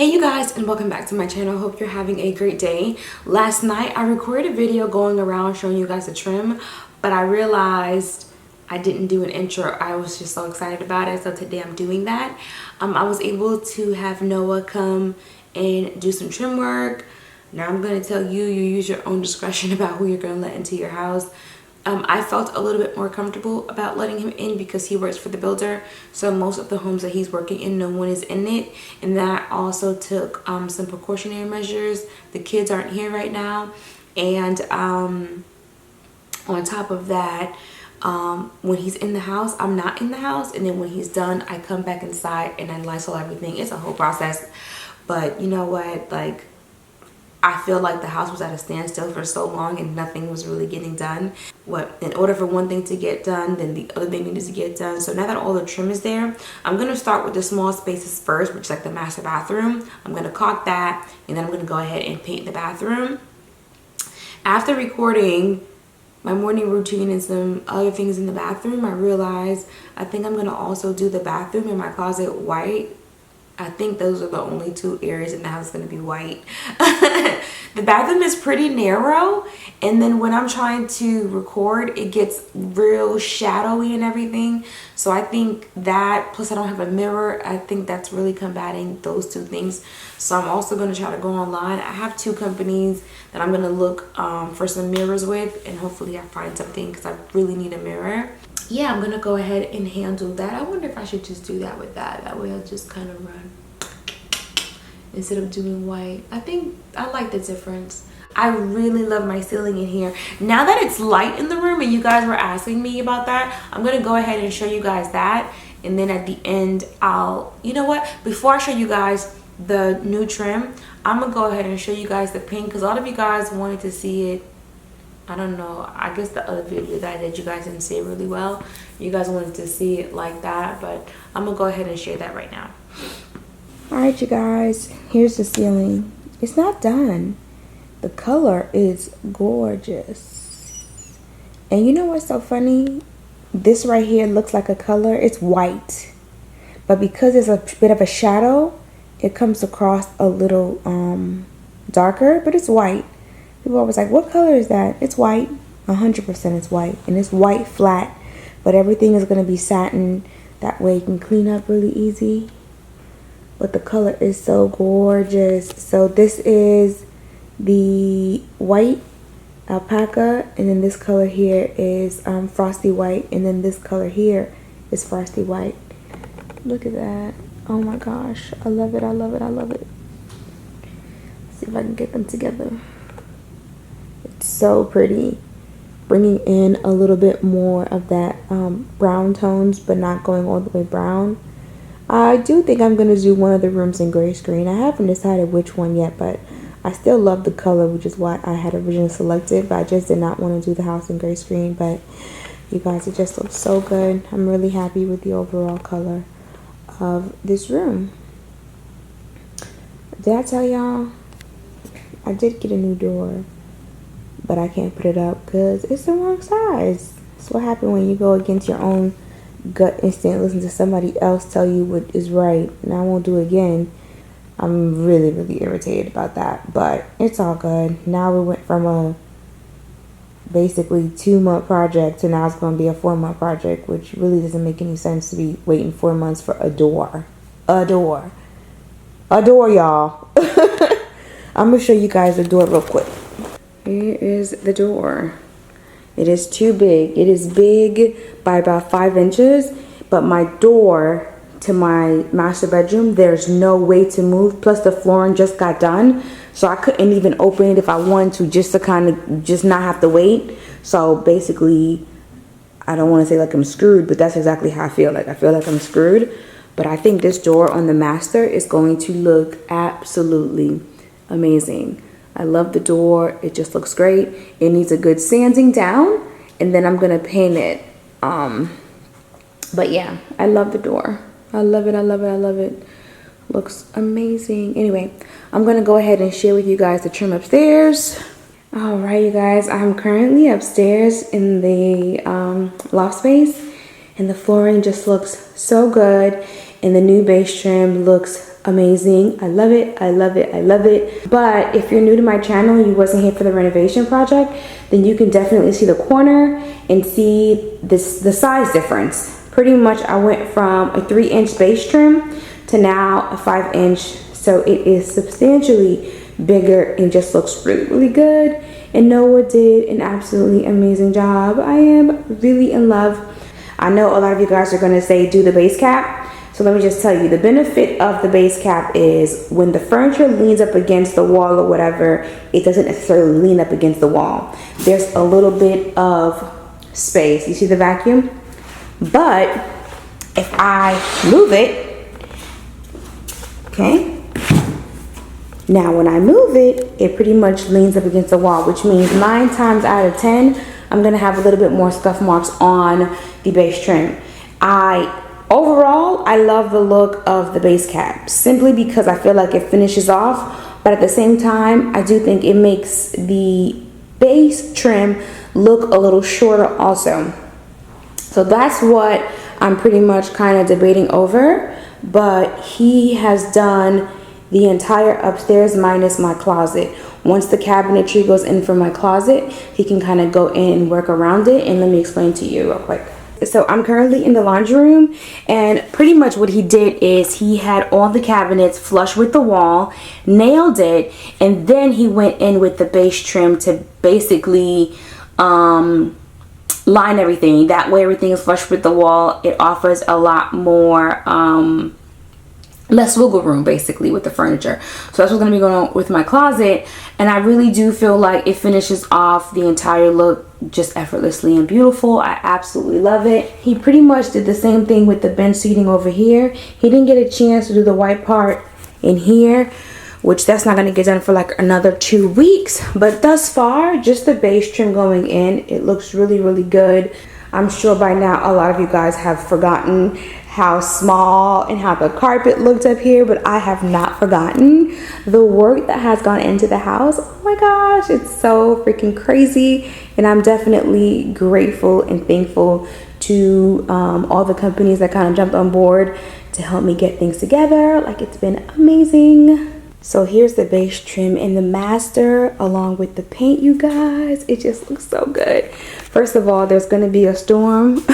Hey you guys, and welcome back to my channel. Hope you're having a great day. Last night I recorded a video going around showing you guys the trim, but I realized I didn't do an intro. I was just so excited about it, so today I'm doing that. I was able to have Noah come and do some trim work. Now I'm going to tell you, you use your own discretion about who you're going to let into your house. I felt a little bit more comfortable about letting him in because he works for the builder. So most of the homes that he's working in, no one is in it. And then I also took some precautionary measures. The kids aren't here right now. And on top of that, when he's in the house, I'm not in the house. And then when he's done, I come back inside and I Lysol everything. It's a whole process. But you know what? Like, I feel like the house was at a standstill for so long and nothing was really getting done. In order for one thing to get done, then the other thing needs to get done. So now that all the trim is there, I'm going to start with the small spaces first, which is like the master bathroom. I'm going to caulk that, and then I'm going to go ahead and paint the bathroom. After recording my morning routine and some other things in the bathroom, I realized I think I'm going to also do the bathroom and my closet white. I think those are the only two areas in the house going to be white. The bathroom is pretty narrow, and then when I'm trying to record, it gets real shadowy and everything. So I think that, plus I don't have a mirror, I think that's really combating those two things. So I'm also going to try to go online. I have two companies that I'm going to look for some mirrors with, and hopefully I find something because I really need a mirror. Yeah, I'm going to go ahead and handle that. I wonder if I should just do that with that. That way I'll just kind of run instead of doing white. I think I like the difference. I really love my ceiling in here. Now that it's light in the room and you guys were asking me about that, I'm going to go ahead and show you guys that. And then at the end, you know what? Before I show you guys the new trim, I'm going to go ahead and show you guys the pink because a lot of you guys wanted to see it. I don't know, I guess the other video that I did, you guys didn't see it really well. You guys wanted to see it like that, but I'm gonna go ahead and share that right now. All right, you guys, here's the ceiling. It's not done. The color is gorgeous. And you know what's so funny? This right here looks like a color. It's white, but because it's a bit of a shadow, it comes across a little darker, but it's white. People always like, what color is that? It's white. 100% it's white. And it's white flat. But everything is going to be satin. That way you can clean up really easy. But the color is so gorgeous. So this is the white alpaca. And then this color here is frosty white. And then this color here is frosty white. Look at that. Oh my gosh. I love it. I love it. I love it. Let's see if I can get them together. So pretty, bringing in a little bit more of that brown tones, but not going all the way brown. I do think I'm going to do one of the rooms in gray screen. I haven't decided which one yet, but I still love the color, which is what I had originally selected, but I just did not want to do the house in gray screen. But you guys, it just looks so good. I'm really happy with the overall color of this room. Did I tell y'all I did get a new door? But I can't put it up because it's the wrong size. That's what happens when you go against your own gut instinct, listen to somebody else tell you what is right, and I won't do it again. I'm really, really irritated about that, but it's all good. Now we went from a basically 2-month project to now it's going to be a 4-month project, which really doesn't make any sense to be waiting 4 months for a door. A door, y'all. I'm going to show you guys the door real quick. Here is the door. It is too big. It is big by about 5 inches, but my door to my master bedroom, there's no way to move. Plus the flooring just got done, so I couldn't even open it if I wanted to, just to kind of just not have to wait. So basically, I don't want to say like I'm screwed, but that's exactly how I feel like. I feel like I'm screwed, but I think this door on the master is going to look absolutely amazing. I love the door. It just looks great. It needs a good sanding down, and then I'm gonna paint it. But yeah, I love the door. I love it. I love it. I love it. Looks amazing. Anyway, I'm gonna go ahead and share with you guys the trim upstairs. All right, you guys. I'm currently upstairs in the loft space, and the flooring just looks so good, and the new base trim looks amazing. I love it. I love it. I love it. But if you're new to my channel and you wasn't here for the renovation project, then you can definitely see the corner and see the size difference. Pretty much I went from a 3-inch base trim to now a 5-inch. So it is substantially bigger and just looks really, really good. And Noah did an absolutely amazing job. I am really in love. I know a lot of you guys are going to say do the base cap. So let me just tell you, the benefit of the base cap is when the furniture leans up against the wall or whatever, it doesn't necessarily lean up against the wall. There's a little bit of space. You see the vacuum? But if I move it, okay, now when I move it, it pretty much leans up against the wall, which means 9 times out of 10, I'm gonna have a little bit more scuff marks on the base trim. Overall, I love the look of the base cap simply because I feel like it finishes off, but at the same time, I do think it makes the base trim look a little shorter also. So that's what I'm pretty much kind of debating over, but he has done the entire upstairs minus my closet. Once the cabinetry goes in for my closet, he can kind of go in and work around it, and let me explain to you real quick. So I'm currently in the laundry room, and pretty much what he did is he had all the cabinets flush with the wall, nailed it, and then he went in with the base trim to basically line everything. That way everything is flush with the wall. It offers a lot more less wiggle room basically with the furniture. So that's what's going to be going on with my closet, and I really do feel like it finishes off the entire look just effortlessly and beautiful. I absolutely love it. He pretty much did the same thing with the bench seating over here. He didn't get a chance to do the white part in here, which that's not going to get done for like another 2 weeks, but thus far just the base trim going in, it looks really, really good. I'm sure by now a lot of you guys have forgotten how small and how the carpet looked up here, but I have not forgotten the work that has gone into the house. Oh my gosh, it's so freaking crazy, and I'm definitely grateful and thankful to all the companies that kind of jumped on board to help me get things together. Like, it's been amazing. So here's the base trim in the master along with the paint, you guys. It just looks so good. First of all, there's going to be a storm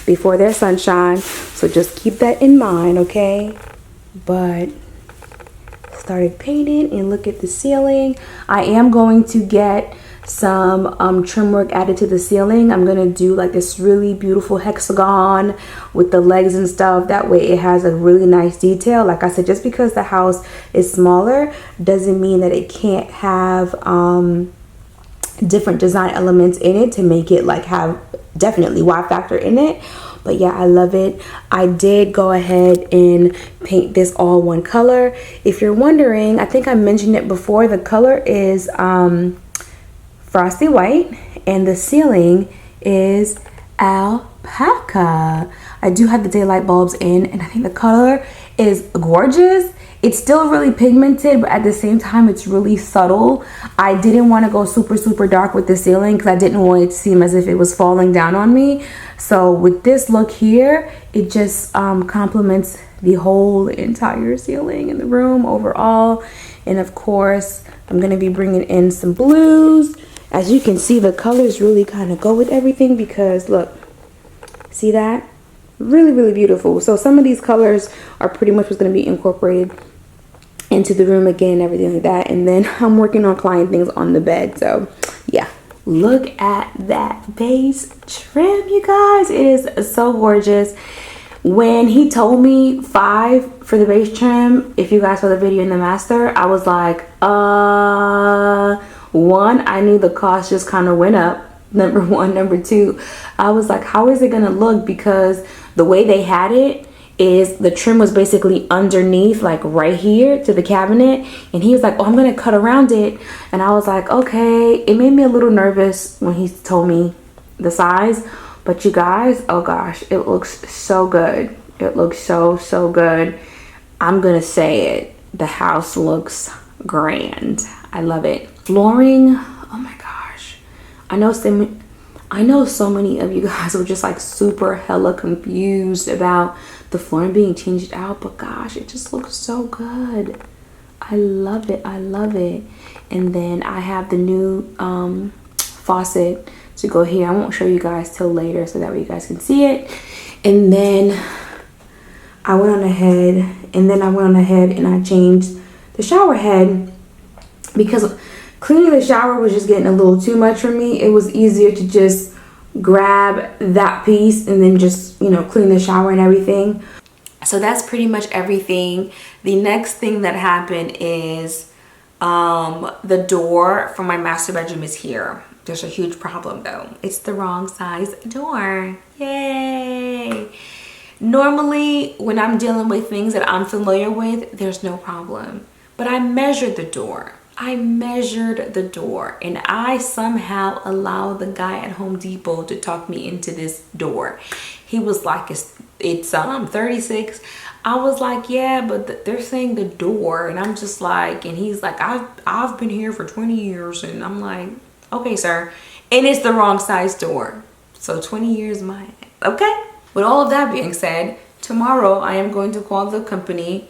before there's sunshine, so just keep that in mind, okay? But started painting, and look at the ceiling. I am going to get some trim work added to the ceiling. I'm gonna do like this really beautiful hexagon with the legs and stuff. That way it has a really nice detail. Like I said, just because the house is smaller doesn't mean that it can't have different design elements in it to make it like have definitely wow factor in it. But yeah, I love it. I did go ahead and paint this all one color. If you're wondering, I think I mentioned it before, the color is Frosty White, and the ceiling is Alpaca. I do have the daylight bulbs in, and I think the color is gorgeous. It's still really pigmented, but at the same time it's really subtle. I didn't want to go super dark with the ceiling because I didn't want it to seem as if it was falling down on me. So with this look here, it just complements the whole entire ceiling in the room overall. And of course, I'm going to be bringing in some blues. As you can see, the colors really kind of go with everything because look, see that? Really beautiful. So some of these colors are pretty much what's going to be incorporated into the room again and everything like that. And then I'm working on client things on the bed. So yeah, look at that base trim, you guys. It is so gorgeous. When he told me 5 for the base trim, if you guys saw the video in the master, I was like, one, I knew the cost just kind of went up. Number one. Number two, I was like, how is it gonna look? Because the way they had it is the trim was basically underneath, like right here to the cabinet, and he was like, oh, I'm gonna cut around it. And I was like, okay. It made me a little nervous when he told me the size, but you guys, oh gosh, it looks so good. It looks so good. I'm gonna say it, the house looks grand. I love it. Flooring, oh my gosh, I know I know so many of you guys were just like super hella confused about the flooring being changed out, but gosh, it just looks so good. I love it. I love it. And then I have the new faucet to go here. I won't show you guys till later so that way you guys can see it. And then I went on ahead and I changed the shower head because cleaning the shower was just getting a little too much for me. It was easier to just grab that piece and then just, you know, clean the shower and everything. So that's pretty much everything. The next thing that happened is the door for my master bedroom is here. There's a huge problem though. It's the wrong size door. Yay! Normally, when I'm dealing with things that I'm familiar with, there's no problem. But I measured the door. And I somehow allowed the guy at Home Depot to talk me into this door. He was like, it's 36. I was like, yeah, but they're saying the door. And I'm just like, and he's like, I've been here for 20 years. And I'm like, okay, sir. And it's the wrong size door. So 20 years, okay. With all of that being said, tomorrow I am going to call the company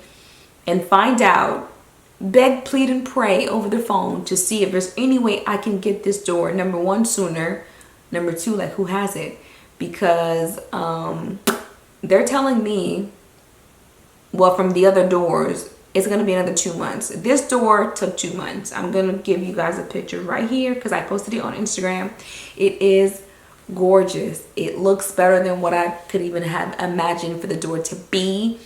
and find out, beg, plead, and pray over the phone to see if there's any way I can get this door, number one, sooner. Number two, like, who has it? Because they're telling me, well, from the other doors, it's going to be another 2 months. This door took 2 months. I'm going to give you guys a picture right here because I posted it on Instagram. It is gorgeous. It looks better than what I could even have imagined for the door to be.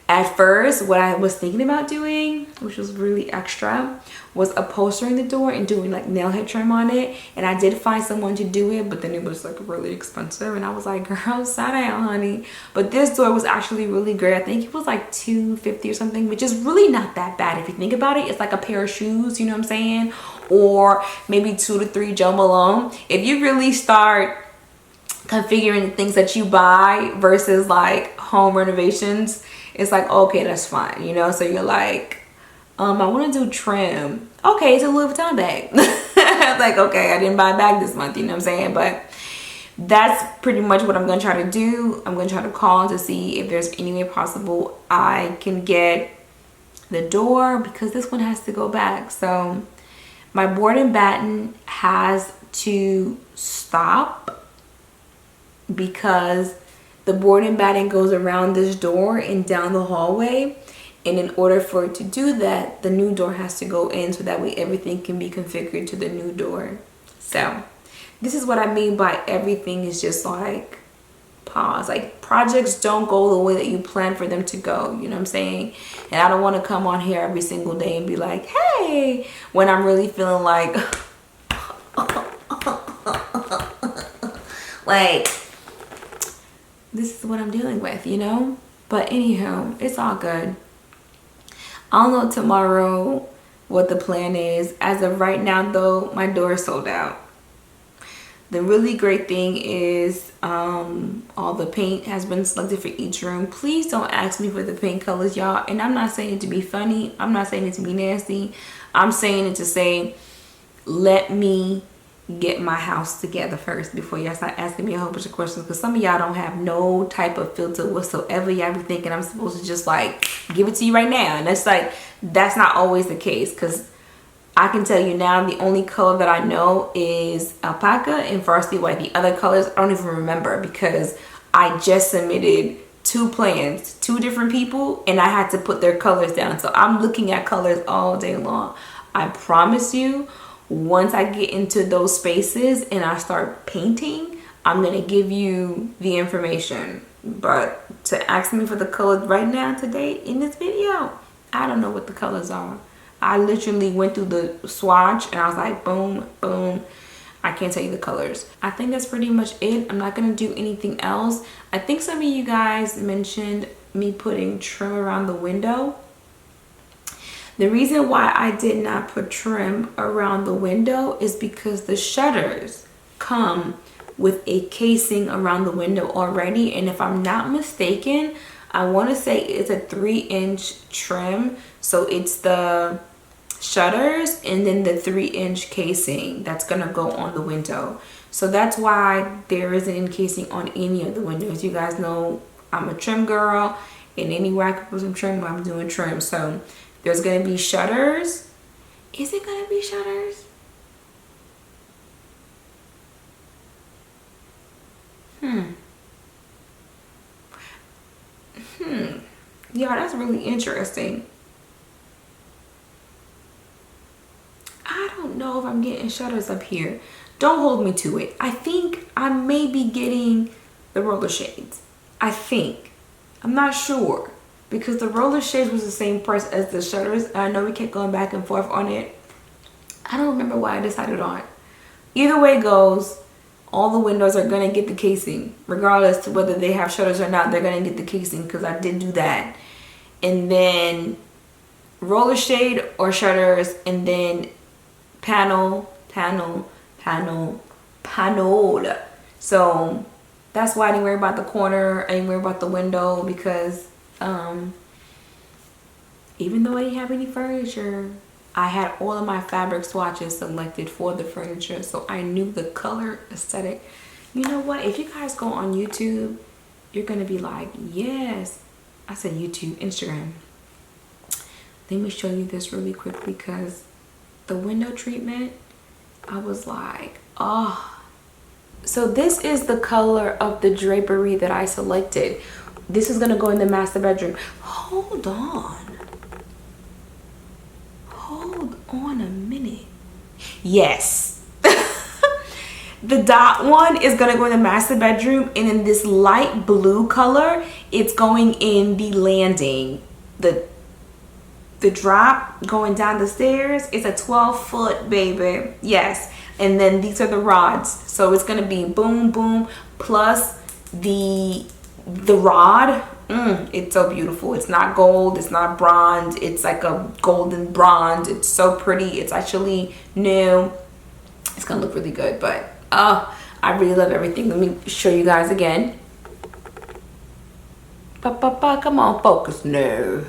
At first, what I was thinking about doing, which was really extra, was upholstering the door and doing like nail head trim on it. And I did find someone to do it, but then it was like really expensive. And I was like, girl, sit down, honey. But this door was actually really great. I think it was like $250 or something, which is really not that bad. If you think about it, it's like a pair of shoes, you know what I'm saying? Or maybe 2 to 3 Joe Malone. If you really start configuring the things that you buy versus like home renovations, it's like, okay, that's fine, you know? So you're like, I want to do trim. Okay, it's a Louis Vuitton bag. Like, okay, I didn't buy a bag this month, you know what I'm saying? But that's pretty much what I'm going to try to do. I'm going to try to call to see if there's any way possible I can get the door, because this one has to go back. So my board and batten has to stop because the board and batting goes around this door and down the hallway, and in order for it to do that, the new door has to go in so that way everything can be configured to the new door. So this is what I mean by everything is just like pause. Like, projects don't go the way that you plan for them to go, you know what I'm saying? And I don't want to come on here every single day and be like, hey, when I'm really feeling like like, this is what I'm dealing with, you know? But anywho, it's all good. I'll know tomorrow what the plan is. As of right now, though, my door is sold out. The really great thing is all the paint has been selected for each room. Please don't ask me for the paint colors, y'all. And I'm not saying it to be funny. I'm not saying it to be nasty. I'm saying it to say, let me get my house together first before y'all start asking me a whole bunch of questions, because some of y'all don't have no type of filter whatsoever. Y'all be thinking I'm supposed to just like give it to you right now, and that's like, that's not always the case. Because I can tell you now, the only color that I know is Alpaca and Frosty White. The other colors I don't even remember, because I just submitted 2 plans, 2 different people, and I had to put their colors down. So I'm looking at colors all day long. I promise you, once I get into those spaces and I start painting, I'm gonna give you the information. But to ask me for the colors right now today in this video, I don't know what the colors are. I literally went through the swatch and I was like, boom, boom. I can't tell you the colors. I think that's pretty much it. I'm not gonna do anything else. I think some of you guys mentioned me putting trim around the window. The reason why I did not put trim around the window is because the shutters come with a casing around the window already. And if I'm not mistaken, I want to say it's a 3-inch trim. So it's the shutters and then the 3-inch casing that's gonna go on the window. So that's why there isn't encasing on any of the windows. You guys know I'm a trim girl, and anywhere I can put some trim, I'm doing trim. So there's gonna be shutters. Is it gonna be shutters? Yeah, that's really interesting. I don't know if I'm getting shutters up here. Don't hold me to it. I think I may be getting the roller shades. I think. I'm not sure. Because the roller shades was the same price as the shutters. I know we kept going back and forth on it. I don't remember why I decided on it. Either way it goes, all the windows are going to get the casing. Regardless to whether they have shutters or not, they're going to get the casing because I did do that. And then roller shade or shutters, and then panel. So that's why I didn't worry about the corner. I didn't worry about the window because even though I didn't have any furniture, I had all of my fabric swatches selected for the furniture, so I knew the color aesthetic. You know what? If you guys go on YouTube, you're gonna be like, yes. I said YouTube, Instagram. Let me show you this really quick because the window treatment, I was like, oh. So this is the color of the drapery that I selected. This is gonna go in the master bedroom. Hold on a minute. Yes. The dot one is gonna go in the master bedroom, and in this light blue color, it's going in the landing. The drop going down the stairs is a 12-foot, baby. Yes. And then these are the rods. So it's gonna be boom, boom, plus the rod. It's so beautiful. It's not gold, it's not bronze, it's like a golden bronze. It's so pretty. It's actually new. It's gonna look really good, but I really love everything. Let me show you guys again. Come on, focus. No.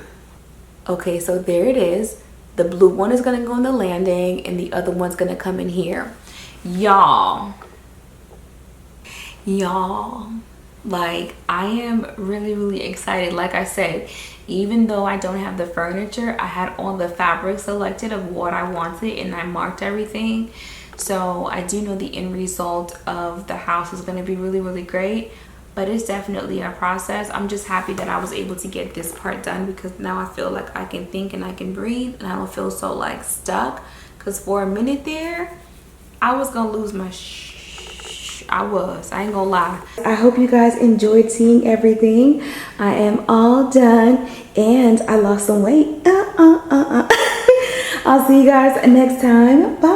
Okay, so there it is. The blue one is gonna go on the landing, and the other one's gonna come in here. Y'all, like, I am really excited. Like I said, even though I don't have the furniture, I had all the fabric selected of what I wanted, and I marked everything. So I do know the end result of the house is going to be really great, but it's definitely a process. I'm just happy that I was able to get this part done, because now I feel like I can think and I can breathe, and I don't feel so like stuck. Because for a minute there, I was gonna lose my I ain't gonna lie. I hope you guys enjoyed seeing everything. I am all done, and I lost some weight. I'll see you guys next time. Bye.